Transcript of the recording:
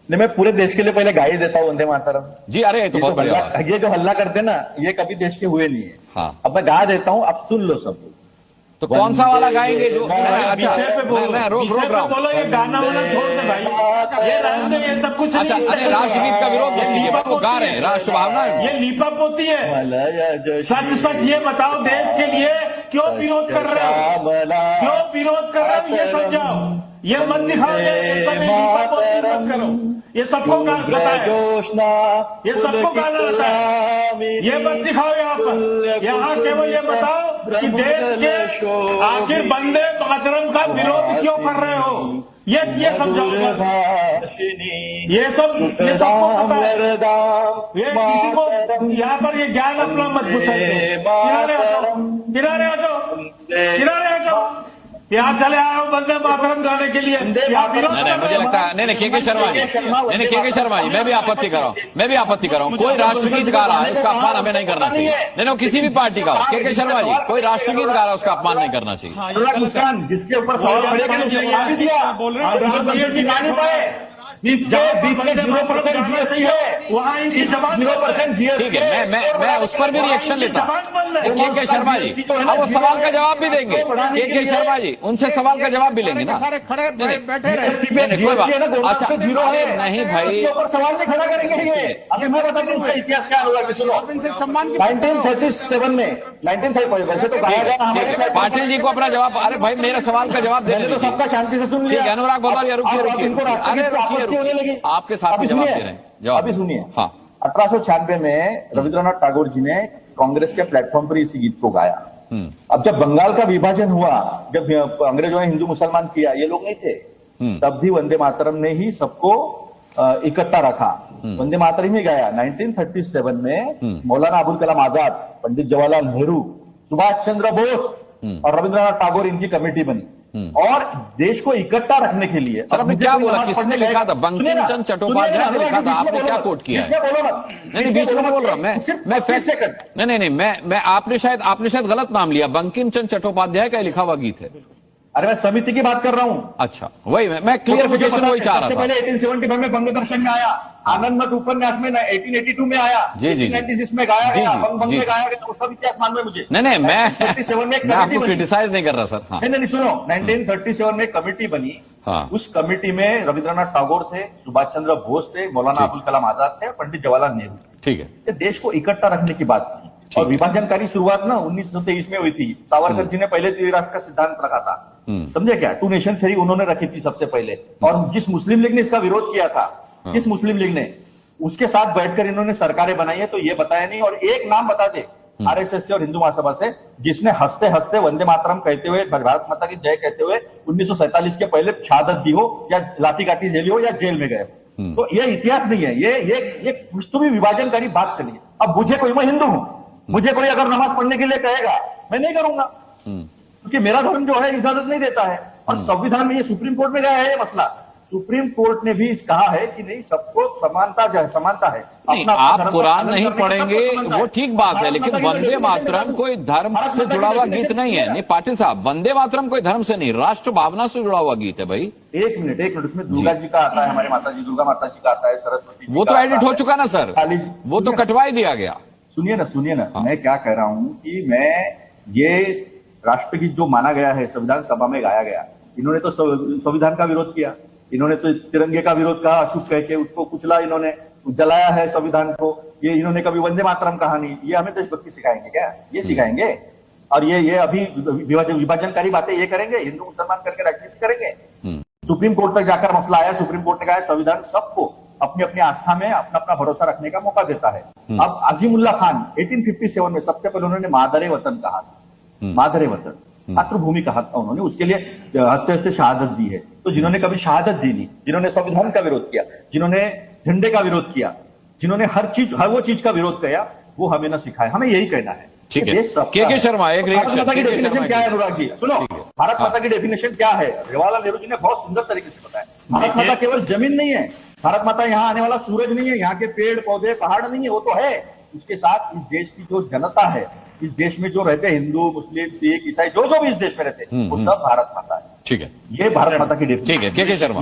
नहीं, मैं पूरे देश के लिए पहले गाली देता हूँ वंदे मातरम जी। अरे ये तो बहुत बढ़िया बात है। ये जो हल्ला करते ना, ये कभी देश के हुए नहीं है। हाँ। अब मैं गा देता हूँ, अब सुन लो सब। तो कौन सा वाला गाएंगे जो अच्छा मैं रोक रहा हूँ। बोलो, ये गाना वाला छोड़ दे भाई, ये रहने दे, ये सब कुछ अच्छा अरे राष्ट्रगीत का विरोध नहीं कीजिए, वो गा रहे हैं राष्ट्र भावना। ये लीपा पोती है। सच सच ये बताओ, देश के लिए क्यों विरोध कर रहे हो, क्यों विरोध कर रहे हो, ये समझाओ। ये मत दिखाओ, ये सब लीपा पोती मत करो, ये सबको पता है, ये सबको गाना रहता है। ये मत सिखाओ यहाँ पर, यहाँ केवल ये बताओ कि देश के आखिर वंदे मातरम का विरोध क्यों कर रहे हो, ये समझाओ बस। ये सबको पता है। ये किसी को यहाँ पर ये ज्ञान अपना मत पूछो। किनारे हटो, किनारे हटो, किनारे हटो। यहाँ चले आओ वंदे मातरम गाने के लिए। नहीं मुझे लगता है नहीं के शर्मा जी, नहीं के शर्मा जी, मैं भी आपत्ति कर रहा हूँ, कोई राष्ट्रगीत गा रहा है उसका अपमान हमें नहीं करना चाहिए। नहीं किसी भी पार्टी का हो, के शर्मा जी, कोई राष्ट्रगीत गा रहा है उसका अपमान नहीं करना चाहिए। मुस्कान जिसके ऊपर सवाल वहाँ इनकी जवाब 0% ठीक है, मैं उस पर भी रिएक्शन लेता हूँ। के शर्मा जी अब वो सवाल का जवाब भी देंगे, के शर्मा जी उनसे सवाल का जवाब भी लेंगे ना। कोई बात अच्छा नहीं भाई, सवाल नहीं खड़ा करेंगे। ये अभी मैं बता दूं इसका इतिहास क्या होगा। सुनो, 1937 में 1935 वैसे तो गाया गया। पाटिल जी को अपना जवाब, अरे भाई मेरा सवाल का जवाब देने तो सबका शांति से सुन लिया। अनुराग बदौरिया रुकिए, आपके साथ जवाब दे रहे हैं। अभी सुनिए। हाँ, 1896 में रविंद्रनाथ टैगोर जी ने कांग्रेस के प्लेटफॉर्म पर इसी गीत को गाया। अब जब बंगाल का विभाजन हुआ, जब अंग्रेजों ने हिंदू मुसलमान किया, ये लोग नहीं थे, तब भी वंदे मातरम ने ही सबको इकट्ठा रखा। वंदे मातरम ही गाया। 1937 में मौलाना अबुल कलाम आजाद, पंडित जवाहरलाल नेहरू, सुभाष चंद्र बोस और रविंद्रनाथ टैगोर, इनकी कमेटी बनी और देश को इकट्ठा रखने के लिए। सर आपने क्या बोला, किसने लिखा था? बंकिम चंद्र चट्टोपाध्याय ने लिखा था, आपने क्या कोट किया है? नहीं बीच में बोल रहा मैं फैक्ट नहीं मैं आपने शायद गलत नाम लिया। बंकिम चंद्र चट्टोपाध्याय का लिखा हुआ गीत है। अरे मैं समिति की बात कर रहा हूँ। अच्छा वही मैं क्लियरिफिकेशन वही चाह रहा था। पहले 1875 में बंग दर्शन में आया, आनंद मठ उपन्यास में 1882 में आया, 1896 में गाया गया, बंग में गाया गया। उसका इतिहास मालूम है मुझे। नहीं मैं आपको क्रिटिसाइज नहीं कर रहा सर। हाँ। नहीं सुनो, 1937 में कमेटी बनी। हाँ। उस कमेटी में रविंद्रनाथ टैगोर थे, सुभाष चंद्र बोस थे, मौलाना अबुल कलाम आजाद थे, पंडित जवाहरलाल नेहरू। ठीक है, ये देश को इकट्ठा रखने की बात थी। और विभाजनकारी शुरुआत ना 1923 में हुई थी। सावरकर जी ने पहले त्रिराष्ट्र का सिद्धांत रखा था, समझे क्या? 2 नेशन थ्योरी उन्होंने रखी थी सबसे पहले। और जिस मुस्लिम लीग ने इसका विरोध किया था, जिस मुस्लिम लीग ने, उसके साथ बैठकर इन्होंने सरकारें बनाई है। तो ये बताया नहीं। और एक नाम बता दे आरएसएस से और हिंदू महासभा से, जिसने हंसते हंसते वंदे मातरम कहते हुए, भारत माता की जय कहते हुए 1947 के पहले शहादत दी हो या लाठी काठी झेली हो या जेल में गए। तो ये इतिहास नहीं है। ये कुछ तो भी विभाजनकारी बात करिए। अब मुझे कोई, मैं हिंदू हूं, मुझे कोई अगर नमाज पढ़ने के लिए कहेगा, मैं नहीं करूंगा, क्योंकि मेरा धर्म जो है इजाजत नहीं देता है। और संविधान में, ये सुप्रीम कोर्ट में गया है ये मसला। सुप्रीम कोर्ट ने भी कहा है कि नहीं, सबको समानता है। नहीं, आप कुरान नहीं पढ़ेंगे वो ठीक बात है, लेकिन वंदे मातरम कोई धर्म से जुड़ा हुआ गीत नहीं है। नहीं पाटिल साहब, वंदे मातरम कोई धर्म से नहीं, राष्ट्र भावना से जुड़ा हुआ गीत है भाई। एक मिनट, उसमें दुर्गा जी का आता है, हमारी माता जी दुर्गा माता जी का आता है, सरस्वती, वो तो एडिट हो चुका ना सर, वो तो कटवा ही दिया गया। सुनिए ना, मैं क्या कह रहा हूं कि ये राष्ट्रगीत जो माना गया है, संविधान सभा में गाया गया, इन्होंने तो संविधान का विरोध किया, इन्होंने तो तिरंगे का विरोध कहा, अशुभ कह के उसको कुचला, इन्होंने जलाया है संविधान को। ये इन्होंने कभी वंदे मातरम कहानी, ये हमें देशभक्ति सिखाएंगे क्या? ये सिखाएंगे? और ये अभी विभाजनकारी बातें ये करेंगे, हिंदू मुसलमान करके राजनीति करेंगे। सुप्रीम कोर्ट तक जाकर मसला आया, सुप्रीम कोर्ट ने कहा संविधान सबको अपनी अपनी आस्था में अपना अपना भरोसा रखने का मौका देता है। अब अजीमुल्ला खान 1857 में सबसे पहले उन्होंने मादरे वतन कहा, मादरे वतन, मातृभूमि कहा था उन्होंने, उसके लिए हंसते हंसते शहादत दी है। तो जिन्होंने कभी शहादत दी नहीं, जिन्होंने संविधान का विरोध किया, जिन्होंने झंडे का विरोध किया, जिन्होंने हर वो चीज का विरोध किया, वो हमें न सिखाए। हमें यही कहना है। ठीक है, के शर्मा एक रिएक्शन। की डेफिनेशन क्या है अनुराग जी? सुनो, भारत माता की डेफिनेशन क्या है? जवाहरलाल नेहरू जी ने बहुत सुंदर तरीके से बताया। भारत माता केवल जमीन नहीं है, भारत माता यहाँ आने वाला सूरज नहीं है, यहाँ के पेड़ पौधे पहाड़ नहीं है, वो तो है। उसके साथ इस देश की जो जनता है, इस देश में जो रहते हैं, हिंदू मुस्लिम सिख ईसाई, जो भी इस देश में रहते हैं, वो सब भारत माता है। ठीक है, ये भारत माता की डेफिनेशन। ठीक है, के शर्मा।